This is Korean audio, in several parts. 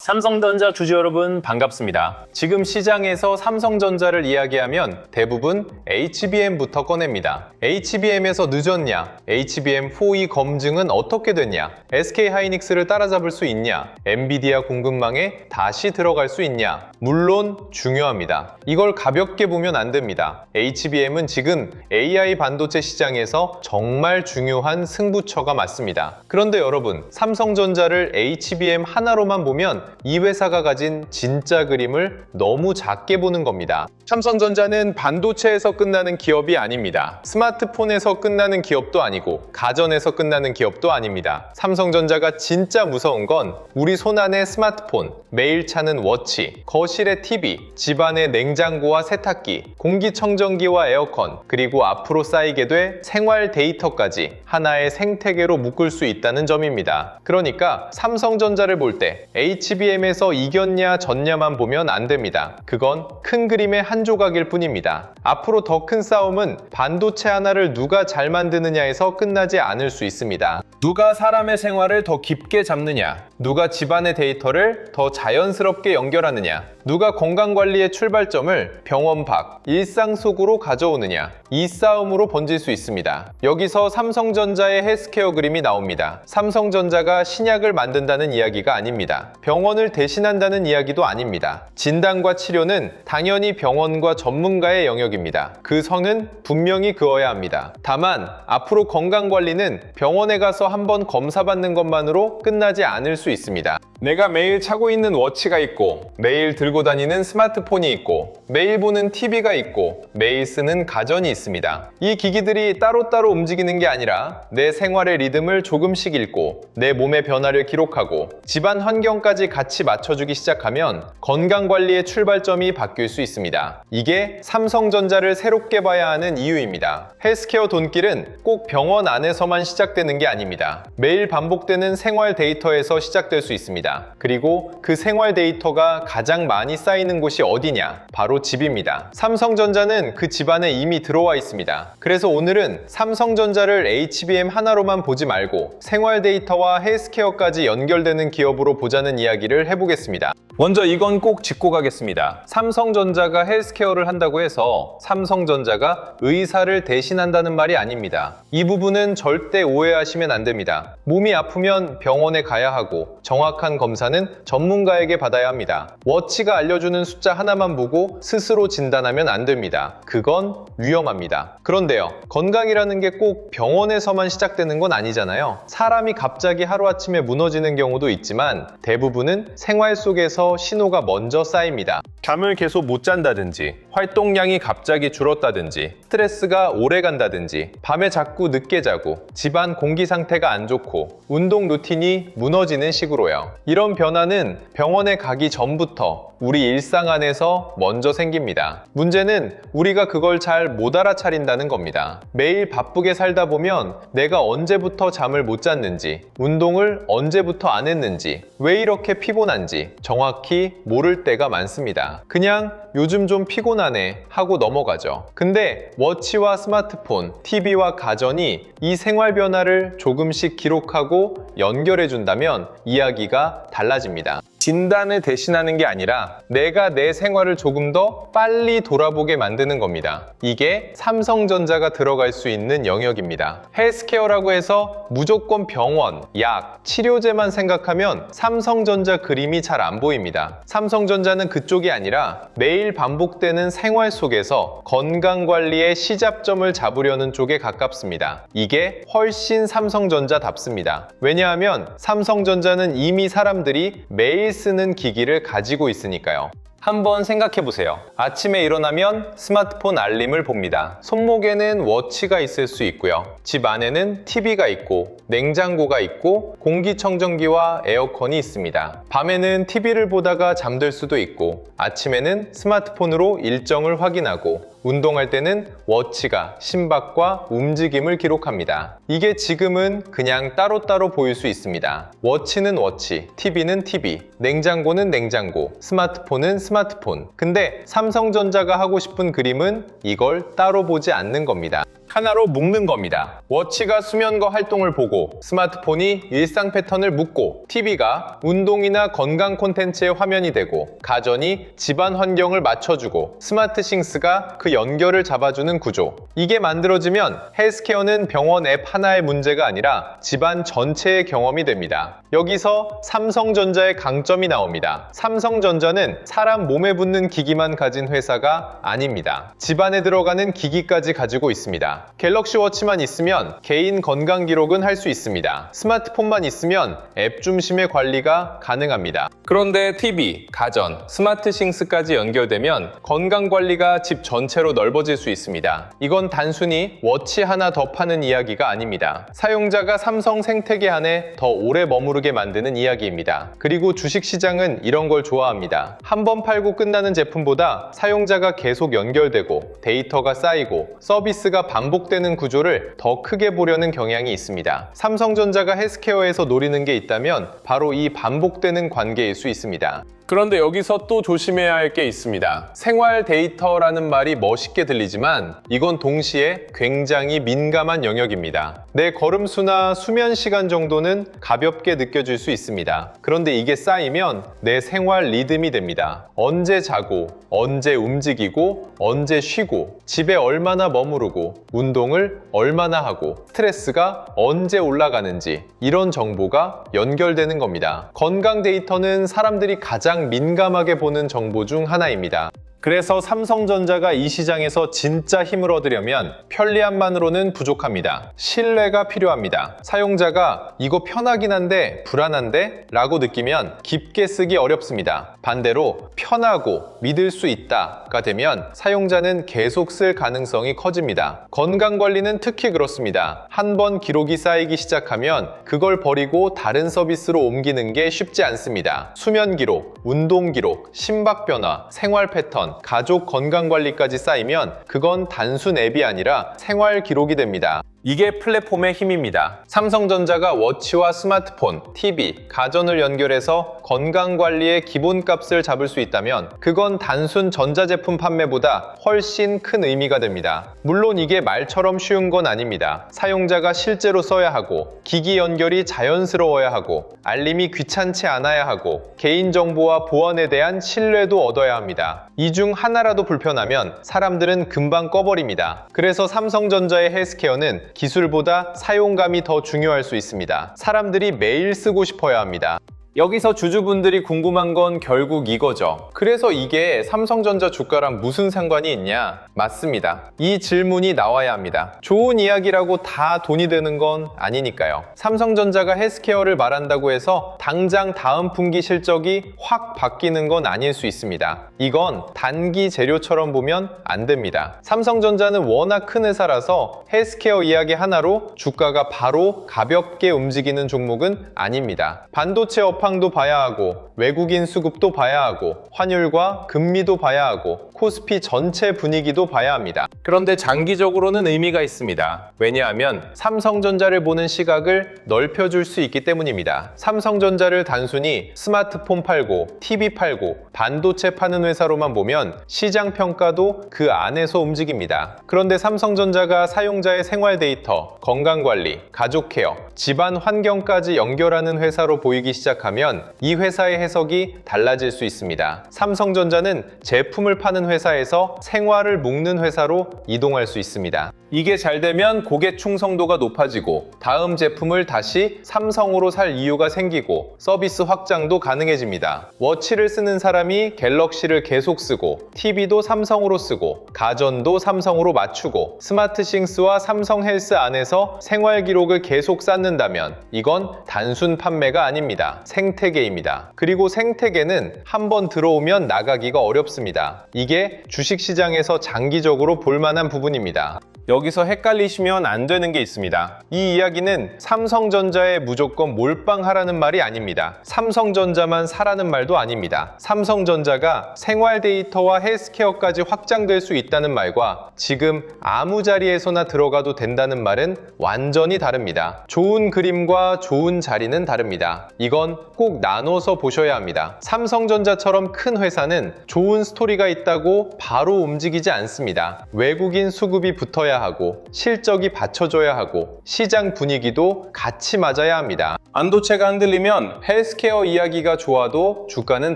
삼성전자 주주 여러분 반갑습니다. 지금 시장에서 삼성전자를 이야기하면 대부분 HBM부터 꺼냅니다. HBM에서 늦었냐? HBM4E 검증은 어떻게 됐냐? SK하이닉스를 따라잡을 수 있냐? 엔비디아 공급망에 다시 들어갈 수 있냐? 물론 중요합니다. 이걸 가볍게 보면 안 됩니다. HBM은 지금 AI 반도체 시장에서 정말 중요한 승부처가 맞습니다. 그런데 여러분, 삼성전자를 HBM 하나로만 보면 이 회사가 가진 진짜 그림을 너무 작게 보는 겁니다. 삼성전자는 반도체에서 끝나는 기업이 아닙니다. 스마트폰에서 끝나는 기업도 아니고 가전에서 끝나는 기업도 아닙니다. 삼성전자가 진짜 무서운 건 우리 손안의 스마트폰, 매일 차는 워치, 거실의 TV, 집안의 냉장고와 세탁기, 공기청정기와 에어컨, 그리고 앞으로 쌓이게 될 생활 데이터까지 하나의 생태계로 묶을 수 있다는 점입니다. 그러니까 삼성전자를 볼 때 HBM에서 이겼냐 졌냐만 보면 안 됩니다. 그건 큰 그림의 한 조각일 뿐입니다. 앞으로 더 큰 싸움은 반도체 하나를 누가 잘 만드느냐에서 끝나지 않을 수 있습니다. 누가 사람의 생활을 더 깊게 잡느냐, 누가 집안의 데이터를 더 자연스럽게 연결하느냐, 누가 건강관리의 출발점을 병원 밖, 일상 속으로 가져오느냐, 이 싸움으로 번질 수 있습니다. 여기서 삼성전자의 헬스케어 그림이 나옵니다. 삼성전자가 신약을 만든다는 이야기가 아닙니다. 병원을 대신한다는 이야기도 아닙니다. 진단과 치료는 당연히 병원과 전문가의 영역입니다. 그 선은 분명히 그어야 합니다. 다만 앞으로 건강관리는 병원에 가서 한번 검사받는 것만으로 끝나지 않을 수 있습니다. 내가 매일 차고 있는 워치가 있고, 매일 들고 다니는 스마트폰이 있고, 매일 보는 TV가 있고, 매일 쓰는 가전이 있습니다. 이 기기들이 따로따로 움직이는 게 아니라 내 생활의 리듬을 조금씩 읽고 내 몸의 변화를 기록하고 집안 환경까지 같이 맞춰주기 시작하면 건강관리의 출발점이 바뀔 수 있습니다. 이게 삼성전자를 새롭게 봐야 하는 이유입니다. 헬스케어 돈길은 꼭 병원 안에서만 시작되는 게 아닙니다. 매일 반복되는 생활 데이터에서 시작될 수 있습니다. 그리고 그 생활 데이터가 가장 많이 쌓이는 곳이 어디냐? 바로 집입니다. 삼성전자는 그 집 안에 이미 들어와 있습니다. 그래서 오늘은 삼성전자를 HBM 하나로만 보지 말고 생활 데이터와 헬스케어까지 연결되는 기업으로 보자는 이야기를 해보겠습니다. 먼저 이건 꼭 짚고 가겠습니다. 삼성전자가 헬스케어를 한다고 해서 삼성전자가 의사를 대신한다는 말이 아닙니다. 이 부분은 절대 오해하시면 안 됩니다. 몸이 아프면 병원에 가야 하고 정확한 검사는 전문가에게 받아야 합니다. 워치가 알려주는 숫자 하나만 보고 스스로 진단하면 안 됩니다. 그건 위험합니다. 그런데요, 건강이라는 게 꼭 병원에서만 시작되는 건 아니잖아요. 사람이 갑자기 하루아침에 무너지는 경우도 있지만 대부분은 생활 속에서 신호가 먼저 쌓입니다. 잠을 계속 못 잔다든지, 활동량이 갑자기 줄었다든지, 스트레스가 오래 간다든지, 밤에 자꾸 늦게 자고, 집안 공기 상태가 안 좋고, 운동 루틴이 무너지는 식으로요. 이런 변화는 병원에 가기 전부터 우리 일상 안에서 먼저 생깁니다. 문제는 우리가 그걸 잘 못 알아차린다는 겁니다. 매일 바쁘게 살다 보면 내가 언제부터 잠을 못 잤는지, 운동을 언제부터 안 했는지, 왜 이렇게 피곤한지 정확히 모를 때가 많습니다. 그냥 요즘 좀 피곤하네 하고 넘어가죠. 근데 워치와 스마트폰, TV와 가전이 이 생활 변화를 조금씩 기록하고 연결해 준다면 이야기가 달라집니다. 진단을 대신하는 게 아니라 내가 내 생활을 조금 더 빨리 돌아보게 만드는 겁니다. 이게 삼성전자가 들어갈 수 있는 영역입니다. 헬스케어라고 해서 무조건 병원, 약, 치료제만 생각하면 삼성전자 그림이 잘 안 보입니다. 삼성전자는 그쪽이 아니라 매일 반복되는 생활 속에서 건강관리의 시작점을 잡으려는 쪽에 가깝습니다. 이게 훨씬 삼성전자답습니다. 왜냐하면 삼성전자는 이미 사람들이 매일 쓰는 기기를 가지고 있으니까요. 한번 생각해 보세요. 아침에 일어나면 스마트폰 알림을 봅니다. 손목에는 워치가 있을 수 있고요. 집 안에는 TV가 있고 냉장고가 있고 공기청정기와 에어컨이 있습니다. 밤에는 TV를 보다가 잠들 수도 있고 아침에는 스마트폰으로 일정을 확인하고 운동할 때는 워치가 심박과 움직임을 기록합니다. 이게 지금은 그냥 따로따로 보일 수 있습니다. 워치는 워치, TV는 TV, 냉장고는 냉장고, 스마트폰은 스마트폰. 근데 삼성전자가 하고 싶은 그림은 이걸 따로 보지 않는 겁니다. 하나로 묶는 겁니다. 워치가 수면과 활동을 보고, 스마트폰이 일상 패턴을 묻고, TV가 운동이나 건강 콘텐츠의 화면이 되고, 가전이 집안 환경을 맞춰주고, 스마트 싱스가 그 연결을 잡아주는 구조. 이게 만들어지면 헬스케어는 병원 앱 하나의 문제가 아니라 집안 전체의 경험이 됩니다. 여기서 삼성전자의 강점이 나옵니다. 삼성전자는 사람 몸에 붙는 기기만 가진 회사가 아닙니다. 집안에 들어가는 기기까지 가지고 있습니다. 갤럭시 워치만 있으면 개인 건강 기록은 할 수 있습니다. 스마트폰만 있으면 앱 중심의 관리가 가능합니다. 그런데 TV, 가전, 스마트 싱스까지 연결되면 건강 관리가 집 전체로 넓어질 수 있습니다. 이건 단순히 워치 하나 더 파는 이야기가 아닙니다. 사용자가 삼성 생태계 안에 더 오래 머무르게 만드는 이야기입니다. 그리고 주식시장은 이런 걸 좋아합니다. 한 번 팔고 끝나는 제품보다 사용자가 계속 연결되고 데이터가 쌓이고 서비스가 반복되는 구조를 더 크게 보려는 경향이 있습니다. 삼성전자가 헬스케어에서 노리는 게 있다면 바로 이 반복되는 관계일 수 있습니다. 그런데 여기서 또 조심해야 할 게 있습니다. 생활 데이터라는 말이 멋있게 들리지만 이건 동시에 굉장히 민감한 영역입니다. 내 걸음수나 수면 시간 정도는 가볍게 느껴질 수 있습니다. 그런데 이게 쌓이면 내 생활 리듬이 됩니다. 언제 자고, 언제 움직이고, 언제 쉬고, 집에 얼마나 머무르고, 운동을 얼마나 하고, 스트레스가 언제 올라가는지 이런 정보가 연결되는 겁니다. 건강 데이터는 사람들이 가장 민감하게 보는 정보 중 하나입니다. 그래서 삼성전자가 이 시장에서 진짜 힘을 얻으려면 편리함만으로는 부족합니다. 신뢰가 필요합니다. 사용자가 이거 편하긴 한데 불안한데? 라고 느끼면 깊게 쓰기 어렵습니다. 반대로 편하고 믿을 수 있다가 되면 사용자는 계속 쓸 가능성이 커집니다. 건강관리는 특히 그렇습니다. 한 번 기록이 쌓이기 시작하면 그걸 버리고 다른 서비스로 옮기는 게 쉽지 않습니다. 수면 기록, 운동 기록, 심박 변화, 생활 패턴, 가족 건강관리까지 쌓이면 그건 단순 앱이 아니라 생활 기록이 됩니다. 이게 플랫폼의 힘입니다. 삼성전자가 워치와 스마트폰, TV, 가전을 연결해서 건강관리의 기본값을 잡을 수 있다면 그건 단순 전자제품 판매보다 훨씬 큰 의미가 됩니다. 물론 이게 말처럼 쉬운 건 아닙니다. 사용자가 실제로 써야 하고, 기기 연결이 자연스러워야 하고, 알림이 귀찮지 않아야 하고, 개인정보와 보안에 대한 신뢰도 얻어야 합니다. 이 중 하나라도 불편하면 사람들은 금방 꺼버립니다. 그래서 삼성전자의 헬스케어는 기술보다 사용감이 더 중요할 수 있습니다. 사람들이 매일 쓰고 싶어야 합니다. 여기서 주주분들이 궁금한 건 결국 이거죠. 그래서 이게 삼성전자 주가랑 무슨 상관이 있냐? 맞습니다. 이 질문이 나와야 합니다. 좋은 이야기라고 다 돈이 되는 건 아니니까요. 삼성전자가 헬스케어를 말한다고 해서 당장 다음 분기 실적이 확 바뀌는 건 아닐 수 있습니다. 이건 단기 재료처럼 보면 안 됩니다. 삼성전자는 워낙 큰 회사라서 헬스케어 이야기 하나로 주가가 바로 가볍게 움직이는 종목은 아닙니다. 반도체 업황도 봐야 하고, 외국인 수급도 봐야 하고, 환율과 금리도 봐야 하고, 코스피 전체 분위기도 봐야 합니다. 그런데 장기적으로는 의미가 있습니다. 왜냐하면 삼성전자를 보는 시각을 넓혀줄 수 있기 때문입니다. 삼성전자를 단순히 스마트폰 팔고, TV 팔고, 반도체 파는 회사로만 보면 시장 평가도 그 안에서 움직입니다. 그런데 삼성전자가 사용자의 생활 데이터, 건강관리, 가족 케어, 집안 환경까지 연결하는 회사로 보이기 시작하면 이 회사의 해석이 달라질 수 있습니다. 삼성전자는 제품을 파는 회사에서 생활을 묶는 회사로 이동할 수 있습니다. 이게 잘 되면 고객 충성도가 높아지고 다음 제품을 다시 삼성으로 살 이유가 생기고 서비스 확장도 가능해집니다. 워치를 쓰는 사람이 갤럭시를 계속 쓰고, TV도 삼성으로 쓰고, 가전도 삼성으로 맞추고, 스마트 싱스와 삼성 헬스 안에서 생활 기록을 계속 쌓는다면 이건 단순 판매가 아닙니다. 생태계입니다. 그리고 생태계는 한번 들어오면 나가기가 어렵습니다. 이게 주식시장에서 장기적으로 볼만한 부분입니다. 여기서 헷갈리시면 안 되는 게 있습니다. 이 이야기는 삼성전자에 무조건 몰빵하라는 말이 아닙니다. 삼성전자만 사라는 말도 아닙니다. 삼성전자가 생활 데이터와 헬스케어까지 확장될 수 있다는 말과 지금 아무 자리에서나 들어가도 된다는 말은 완전히 다릅니다. 좋은 그림과 좋은 자리는 다릅니다. 이건 꼭 나눠서 보셔야 합니다. 삼성전자처럼 큰 회사는 좋은 스토리가 있다고 바로 움직이지 않습니다. 외국인 수급이 붙어야 하고, 하고 실적이 받쳐줘야 하고 시장 분위기도 같이 맞아야 합니다. 반도체가 흔들리면 헬스케어 이야기가 좋아도 주가는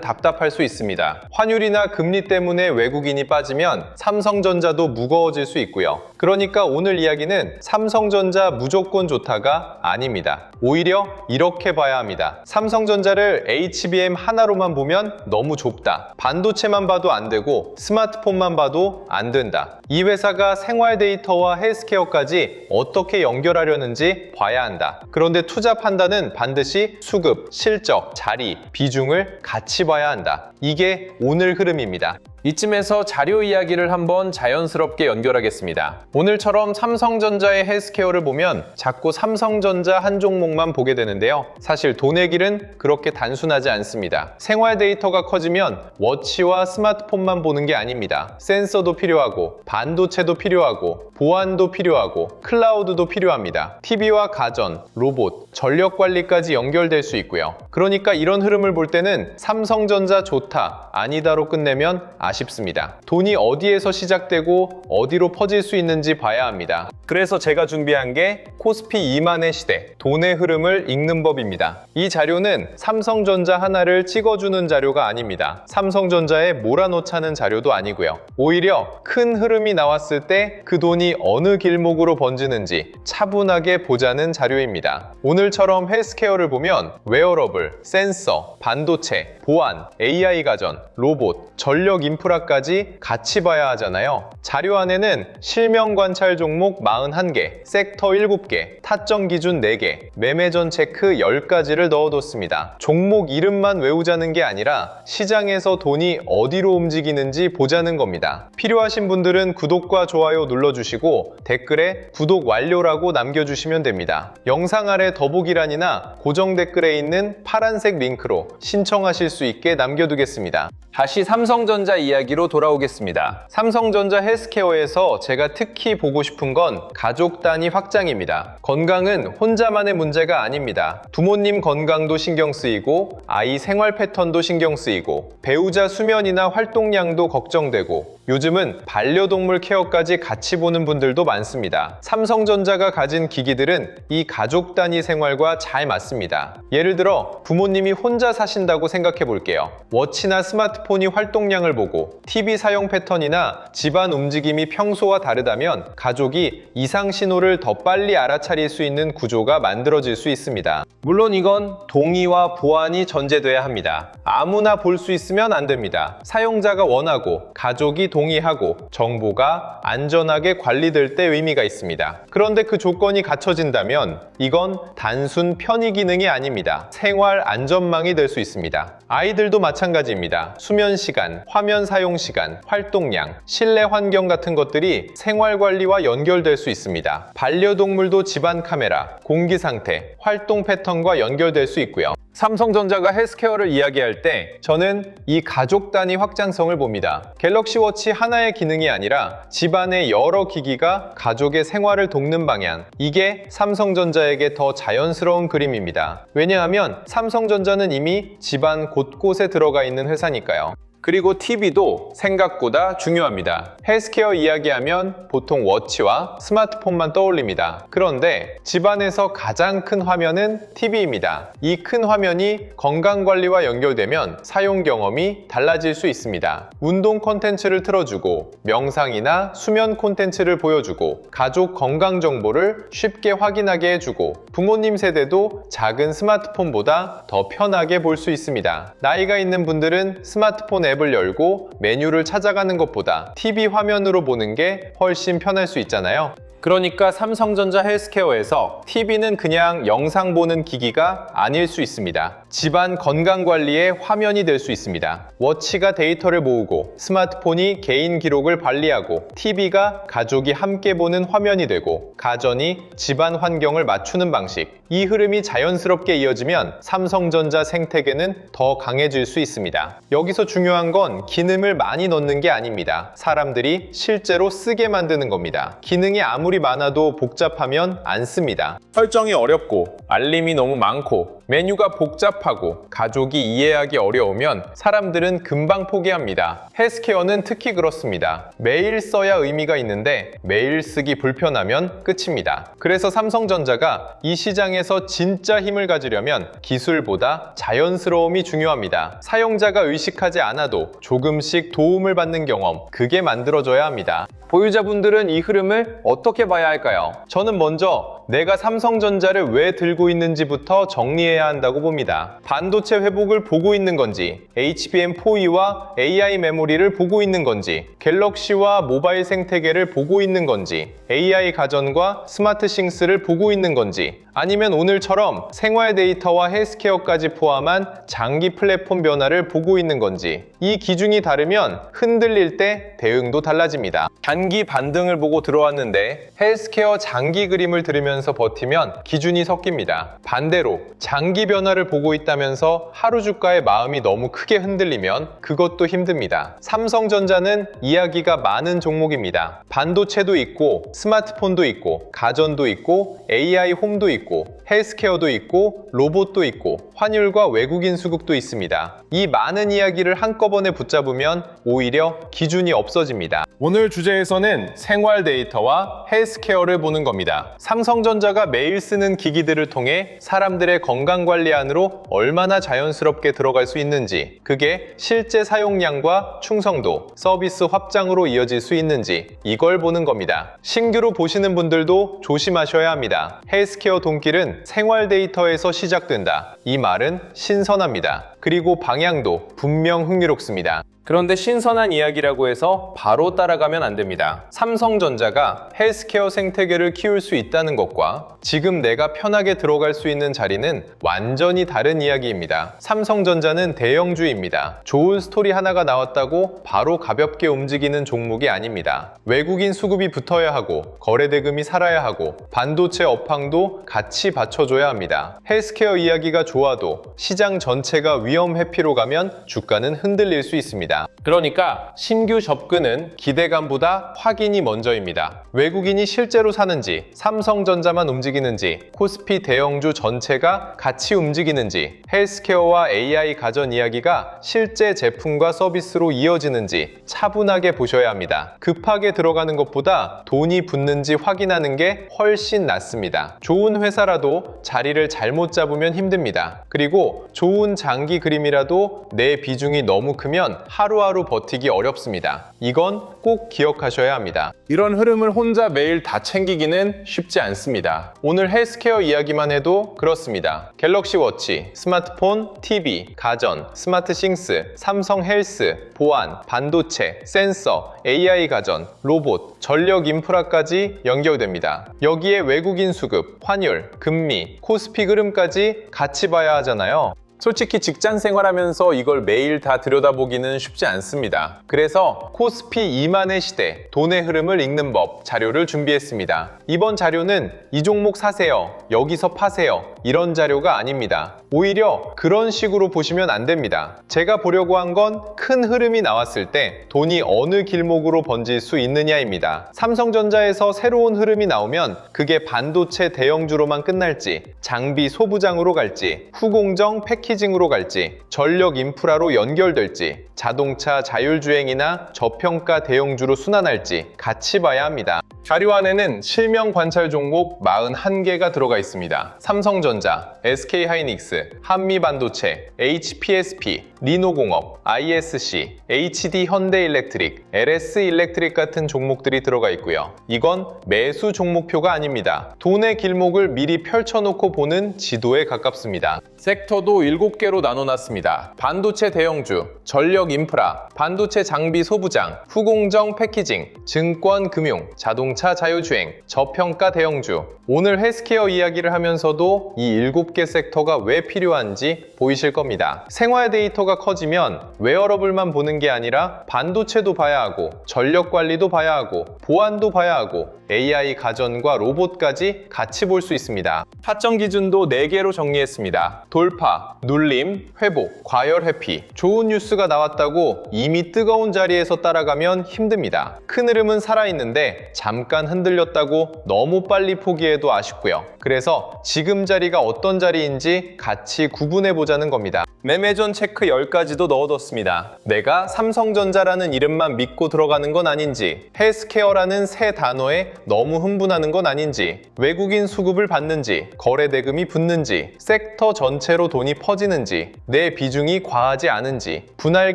답답할 수 있습니다. 환율이나 금리 때문에 외국인이 빠지면 삼성전자도 무거워질 수 있고요. 그러니까 오늘 이야기는 삼성전자 무조건 좋다가 아닙니다. 오히려 이렇게 봐야 합니다. 삼성전자를 HBM 하나로만 보면 너무 좁다. 반도체만 봐도 안 되고 스마트폰만 봐도 안 된다. 이 회사가 생활 데이터와 헬스케어까지 어떻게 연결하려는지 봐야 한다. 그런데 투자 판단은 반드시 수급, 실적, 자리, 비중을 같이 봐야 한다. 이게 오늘 흐름입니다. 이쯤에서 자료 이야기를 한번 자연스럽게 연결하겠습니다. 오늘처럼 삼성전자의 헬스케어를 보면 자꾸 삼성전자 한 종목만 보게 되는데요. 사실 돈의 길은 그렇게 단순하지 않습니다. 생활 데이터가 커지면 워치와 스마트폰만 보는 게 아닙니다. 센서도 필요하고 반도체도 필요하고 보안도 필요하고 클라우드도 필요합니다. TV와 가전, 로봇, 전력 관리까지 연결될 수 있고요. 그러니까 이런 흐름을 볼 때는 삼성전자 좋다, 아니다로 끝내면 아쉽습니다. 돈이 어디에서 시작되고 어디로 퍼질 수 있는지 봐야 합니다. 그래서 제가 준비한 게 코스피 2만의 시대, 돈의 흐름을 읽는 법입니다. 이 자료는 삼성전자 하나를 찍어주는 자료가 아닙니다. 삼성전자에 몰아넣자는 자료도 아니고요. 오히려 큰 흐름이 나왔을 때 그 돈이 어느 길목으로 번지는지 차분하게 보자는 자료입니다. 오늘처럼 헬스케어를 보면 웨어러블, 센서, 반도체, 보안, AI 가전, 로봇, 전력 인프라까지 같이 봐야 하잖아요. 자료 안에는 실명 관찰 종목 41개, 섹터 7개, 타점 기준 4개, 매매전 체크 10가지를 넣어뒀습니다. 종목 이름만 외우자는 게 아니라 시장에서 돈이 어디로 움직이는지 보자는 겁니다. 필요하신 분들은 구독과 좋아요 눌러주시고 댓글에 구독 완료라고 남겨주시면 됩니다. 영상 아래 더보기란이나 고정 댓글에 있는 파란색 링크로 신청하실 수 있게 남겨두겠습니다. 다시 삼성전자 이야기로 돌아오겠습니다. 삼성전자 헬스케어에서 제가 특히 보고 싶은 건 가족 단위 확장입니다. 건강은 혼자만의 문제가 아닙니다. 부모님 건강도 신경 쓰이고 아이 생활 패턴도 신경 쓰이고 배우자 수면이나 활동량도 걱정되고 요즘은 반려동물 케어까지 같이 보는 분들도 많습니다. 삼성전자가 가진 기기들은 이 가족 단위 생활과 잘 맞습니다. 예를 들어 부모님이 혼자 사신다고 생각해 볼게요. 워치나 스마트폰이 활동량을 보고 TV 사용 패턴이나 집안 움직임이 평소와 다르다면 가족이 이상 신호를 더 빨리 알아차릴 수 있는 구조가 만들어질 수 있습니다. 물론 이건 동의와 보안이 전제돼야 합니다. 아무나 볼 수 있으면 안 됩니다. 사용자가 원하고 가족이 동의하고 정보가 안전하게 관리될 때 의미가 있습니다. 그런데 그 조건이 갖춰진다면 이건 단순 편의 기능이 아닙니다. 생활 안전망이 될 수 있습니다. 아이들도 마찬가지입니다. 수면 시간, 화면 사용 시간, 활동량, 실내 환경 같은 것들이 생활 관리와 연결될 수 있습니다. 반려동물도 집안 카메라, 공기 상태, 활동 패턴과 연결될 수 있고요. 삼성전자가 헬스케어를 이야기할 때 저는 이 가족 단위 확장성을 봅니다. 갤럭시 워치 하나의 기능이 아니라 집안의 여러 기기가 가족의 생활을 돕는 방향, 이게 삼성전자에게 더 자연스러운 그림입니다. 왜냐하면 삼성전자는 이미 집안 곳곳에 들어가 있는 회사니까요. 그리고 TV도 생각보다 중요합니다. 헬스케어 이야기하면 보통 워치와 스마트폰만 떠올립니다. 그런데 집안에서 가장 큰 화면은 TV입니다. 이 큰 화면이 건강관리와 연결되면 사용 경험이 달라질 수 있습니다. 운동 콘텐츠를 틀어주고 명상이나 수면 콘텐츠를 보여주고 가족 건강 정보를 쉽게 확인하게 해주고 부모님 세대도 작은 스마트폰보다 더 편하게 볼 수 있습니다. 나이가 있는 분들은 스마트폰 앱을 열고 메뉴를 찾아가는 것보다 TV 화면으로 보는 게 훨씬 편할 수 있잖아요. 그러니까 삼성전자 헬스케어에서 TV는 그냥 영상 보는 기기가 아닐 수 있습니다. 집안 건강관리의 화면이 될 수 있습니다. 워치가 데이터를 모으고 스마트폰이 개인 기록을 관리하고 TV가 가족이 함께 보는 화면이 되고 가전이 집안 환경을 맞추는 방식, 이 흐름이 자연스럽게 이어지면 삼성전자 생태계는 더 강해질 수 있습니다. 여기서 중요한 건 기능을 많이 넣는 게 아닙니다. 사람들이 실제로 쓰게 만드는 겁니다. 기능이 아무리 많아도 복잡하면 안 씁니다. 설정이 어렵고 알림이 너무 많고 메뉴가 복잡하고 가족이 이해하기 어려우면 사람들은 금방 포기합니다. 헬스케어는 특히 그렇습니다. 매일 써야 의미가 있는데 매일 쓰기 불편하면 끝입니다. 그래서 삼성전자가 이 시장에서 진짜 힘을 가지려면 기술보다 자연스러움이 중요합니다. 사용자가 의식하지 않아도 조금씩 도움을 받는 경험, 그게 만들어져야 합니다. 보유자분들은 이 흐름을 어떻게 봐야 할까요? 저는 먼저 내가 삼성전자를 왜 들고 있는지부터 정리해야 한다고 봅니다. 반도체 회복을 보고 있는 건지, HBM4E와 AI 메모리를 보고 있는 건지, 갤럭시와 모바일 생태계를 보고 있는 건지, AI 가전과 스마트 싱스를 보고 있는 건지, 아니면 오늘처럼 생활 데이터와 헬스케어까지 포함한 장기 플랫폼 변화를 보고 있는 건지, 이 기준이 다르면 흔들릴 때 대응도 달라집니다. 단기 반등을 보고 들어왔는데 헬스케어 장기 그림을 들으면서 버티면 기준이 섞입니다. 반대로 장기 변화를 보고 있다면서 하루 주가의 마음이 너무 크게 흔들리면 그것도 힘듭니다. 삼성전자는 이야기가 많은 종목입니다. 반도체도 있고 스마트폰도 있고 가전도 있고 AI 홈도 있고 헬스케어도 있고 로봇도 있고 환율과 외국인 수급도 있습니다. 이 많은 이야기를 한꺼번에 붙잡으면 오히려 기준이 없어집니다. 오늘 주제에서는 생활 데이터와 헬스케어를 보는 겁니다. 삼성전자가 매일 쓰는 기기들을 통해 사람들의 건강관리 안으로 얼마나 자연스럽게 들어갈 수 있는지, 그게 실제 사용량과 충성도, 서비스 확장으로 이어질 수 있는지, 이걸 보는 겁니다. 신규로 보시는 분들도 조심하셔야 합니다. 헬스케어 돈길은 생활 데이터에서 시작된다. 이 말은 신선합니다. 그리고 방향도 분명 흥미롭습니다. 그런데 신선한 이야기라고 해서 바로 따라가면 안 됩니다. 삼성전자가 헬스케어 생태계를 키울 수 있다는 것과 지금 내가 편하게 들어갈 수 있는 자리는 완전히 다른 이야기입니다. 삼성전자는 대형주입니다. 좋은 스토리 하나가 나왔다고 바로 가볍게 움직이는 종목이 아닙니다. 외국인 수급이 붙어야 하고 거래 대금이 살아야 하고 반도체 업황도 같이 받쳐줘야 합니다. 헬스케어 이야기가 좋아도 시장 전체가 위험 회피로 가면 주가는 흔들릴 수 있습니다. 그러니까 신규 접근은 기대감보다 확인이 먼저입니다. 외국인이 실제로 사는지, 삼성전자만 움직이는지, 코스피 대형주 전체가 같이 움직이는지, 헬스케어와 AI 가전 이야기가 실제 제품과 서비스로 이어지는지 차분하게 보셔야 합니다. 급하게 들어가는 것보다 돈이 붙는지 확인하는 게 훨씬 낫습니다. 좋은 회사라도 자리를 잘못 잡으면 힘듭니다. 그리고 좋은 장기 그림이라도 내 비중이 너무 크면 하루하루 버티기 어렵습니다. 이건 꼭 기억하셔야 합니다. 이런 흐름을 혼자 매일 다 챙기기는 쉽지 않습니다. 오늘 헬스케어 이야기만 해도 그렇습니다. 갤럭시 워치, 스마트폰, TV, 가전, 스마트 싱스, 삼성 헬스, 보안, 반도체, 센서, AI 가전, 로봇, 전력 인프라까지 연결됩니다. 여기에 외국인 수급, 환율, 금리, 코스피 흐름까지 같이 봐야 하잖아요. 솔직히 직장 생활하면서 이걸 매일 다 들여다보기는 쉽지 않습니다. 그래서 코스피 2만의 시대, 돈의 흐름을 읽는 법 자료를 준비했습니다. 이번 자료는 이 종목 사세요, 여기서 파세요, 이런 자료가 아닙니다. 오히려 그런 식으로 보시면 안 됩니다. 제가 보려고 한 건 큰 흐름이 나왔을 때 돈이 어느 길목으로 번질 수 있느냐입니다. 삼성전자에서 새로운 흐름이 나오면 그게 반도체 대형주로만 끝날지, 장비 소부장으로 갈지, 후공정 패키징으로 갈지, 전력 인프라로 연결될지, 자동차 자율주행이나 저평가 대형주로 순환할지 같이 봐야 합니다. 자료 안에는 실명 관찰 종목 41개가 들어가 있습니다. 삼성전자, SK하이닉스, 한미반도체, HPSP, 리노공업, ISC, HD 현대일렉트릭, LS일렉트릭 같은 종목들이 들어가 있고요. 이건 매수 종목표가 아닙니다. 돈의 길목을 미리 펼쳐놓고 보는 지도에 가깝습니다. 섹터도 7개로 나눠놨습니다. 반도체 대형주, 전력 인프라, 반도체 장비 소부장, 후공정 패키징, 증권 금융, 자동차 자율주행, 저평가 대형주. 오늘 헬스케어 이야기를 하면서도 이 7개 섹터가 왜 필요한지 보이실 겁니다. 생활 데이터가 커지면 웨어러블만 보는 게 아니라 반도체도 봐야 하고, 전력 관리도 봐야 하고, 보안도 봐야 하고, AI 가전과 로봇까지 같이 볼 수 있습니다. 하청 기준도 4개로 정리했습니다. 돌파, 눌림, 회복, 과열 회피. 좋은 뉴스가 나왔다고 이미 뜨거운 자리에서 따라가면 힘듭니다. 큰 흐름은 살아있는데 잠깐 흔들렸다고 너무 빨리 포기해도 아쉽고요. 그래서 지금 자리가 어떤 자리인지 같이 구분해보자는 겁니다. 매매 전 체크 10가지도 넣어뒀습니다. 내가 삼성전자라는 이름만 믿고 들어가는 건 아닌지, 헬스케어라는 새 단어에 너무 흥분하는 건 아닌지, 외국인 수급을 받는지, 거래 대금이 붙는지, 섹터 전체로 돈이 퍼지는지, 내 비중이 과하지 않은지, 분할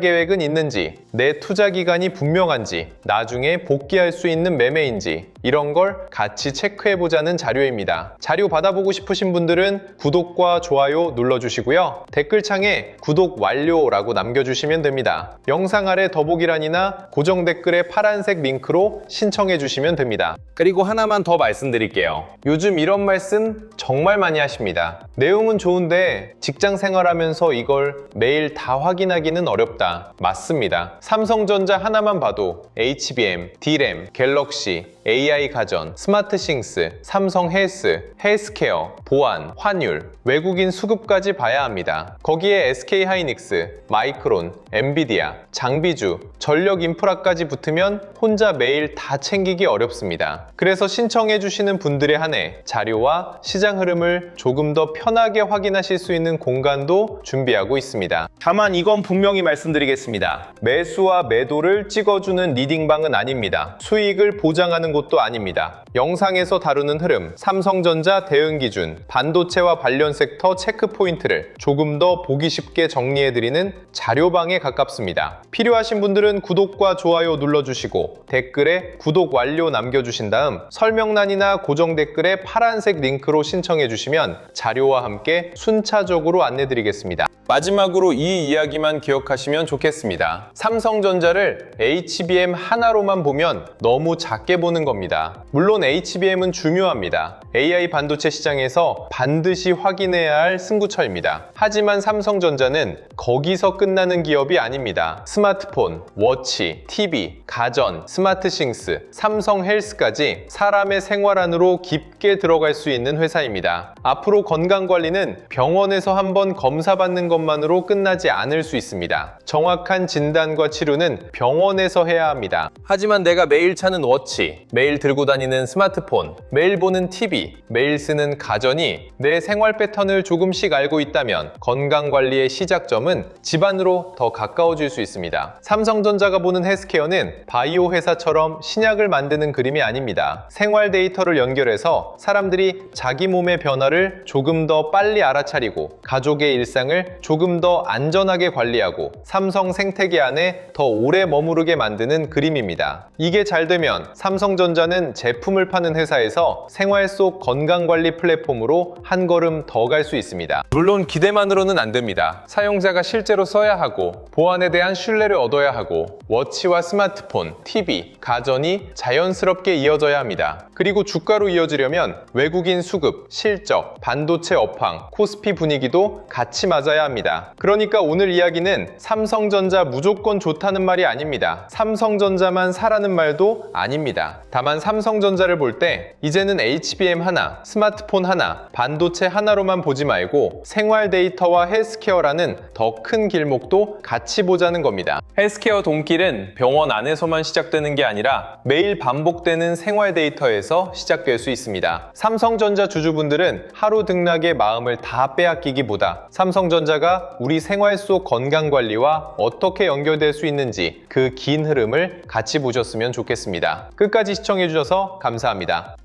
계획은 있는지, 내 투자 기간이 분명한지, 나중에 복귀할 수 있는 매매인지, 이런 걸 같이 체크해보자는 자료입니다. 자료 받아보고 싶으신 분들은 구독과 좋아요 눌러주시고요. 댓글창에 구독 완료라고 남겨주시면 됩니다. 영상 아래 더보기란이나 고정 댓글에 파란색 링크로 신청해주시면 됩니다. 그리고 하나만 더 말씀드릴게요. 요즘 이런 말씀 정말 많이 하십니다. 내용은 좋은데 직장 생활하면서 이걸 매일 다 확인하기는 어렵다. 맞습니다. 삼성전자 하나만 봐도 HBM, D램, 갤럭시, AI 가전, 스마트싱스, 삼성 헬스, 헬스케어, 보안, 환율, 외국인 수급까지 봐야 합니다. 거기에 SK하이닉스, 마이크론, 엔비디아, 장비주, 전력 인프라까지 붙으면 혼자 매일 다 챙기기 어렵습니다. 그래서 신청해주시는 분들에 한해 자료와 시장 흐름을 조금 더 편하게 확인하실 수 있는 공간도 준비하고 있습니다. 다만 이건 분명히 말씀드리겠습니다. 매수와 매도를 찍어주는 리딩방은 아닙니다. 수익을 보장하는 곳도 아닙니다. 영상에서 다루는 흐름, 삼성전자 대응 기준, 반도체와 관련 섹터 체크 포인트를 조금 더 보기 쉽게 정리해드리는 자료방에 가깝습니다. 필요하신 분들은 구독과 좋아요 눌러주시고 댓글에 구독 완료 남겨주신 다음 설명란이나 고정 댓글에 파란색 링크로 신청해주시면 자료와 함께 순차적으로 안내드리겠습니다. 마지막으로 이 이야기만 기억하시면 좋겠습니다. 삼성전자를 HBM 하나로만 보면 너무 작게 보는 겁니다. 물론 HBM은 중요합니다. AI 반도체 시장에서 반드시 확인해야 할 승구처입니다. 하지만 삼성전자는 거기서 끝나는 기업이 아닙니다. 스마트폰, 워치, TV, 가전, 스마트싱스, 삼성 헬스까지 사람의 생활 안으로 깊게 들어갈 수 있는 회사입니다. 앞으로 건강관리는 병원에서 한번 검사받는 것만으로 끝나지 않을 수 있습니다. 정확한 진단과 치료는 병원에서 해야 합니다. 하지만 내가 매일 차는 워치, 매일 들고 다니는 스마트폰, 매일 보는 TV, 매일 쓰는 가전이 내 생활 패턴을 조금씩 알고 있다면 건강관리의 시작점은 집안으로 더 가까워질 수 있습니다. 삼성전자가 보는 헬스케어는 바이오 회사처럼 신약을 만드는 그림이 아닙니다. 생활 데이터를 연결해서 사람들이 자기 몸의 변화를 조금 더 빨리 알아차리고 가족의 일상을 조금 더 안전하게 관리하고 삼성 생태계 안에 더 오래 머무르게 만드는 그림입니다. 이게 잘 되면 삼성전자는 제품을 파는 회사에서 생활 속 건강관리 플랫폼으로 한 걸음 더 갈 수 있습니다. 물론 기대만으로는 안 됩니다. 사용자가 실제로 써야 하고 보안에 대한 신뢰를 얻어야 하고 워치와 스마트폰, TV, 가전이 자연스럽게 이어져야 합니다. 그리고 주가로 이어지려면 외국인 수급, 실적, 반도체 업황, 코스피 분위기도 같이 맞아야 합니다. 그러니까 오늘 이야기는 삼성전자 무조건 좋다는 말이 아닙니다. 삼성전자만 사라는 말도 아닙니다. 다만 삼성전자를 볼 때 이제는 HBM 하나, 스마트폰 하나, 반도체 하나로만 보지 말고 생활 데이터와 헬스케어라는 더 큰 길목도 같이 보자는 겁니다. 헬스케어 돈길은 병원 안에서만 시작되는 게 아니라 매일 반복되는 생활 데이터에서 시작될 수 있습니다. 삼성전자 주주분들은 하루 등락에 마음을 다 빼앗기기보다 삼성전자가 우리 생활 속 건강관리와 어떻게 연결될 수 있는지 그 긴 흐름을 같이 보셨으면 좋겠습니다. 끝까지 시청해주셔서 감사합니다.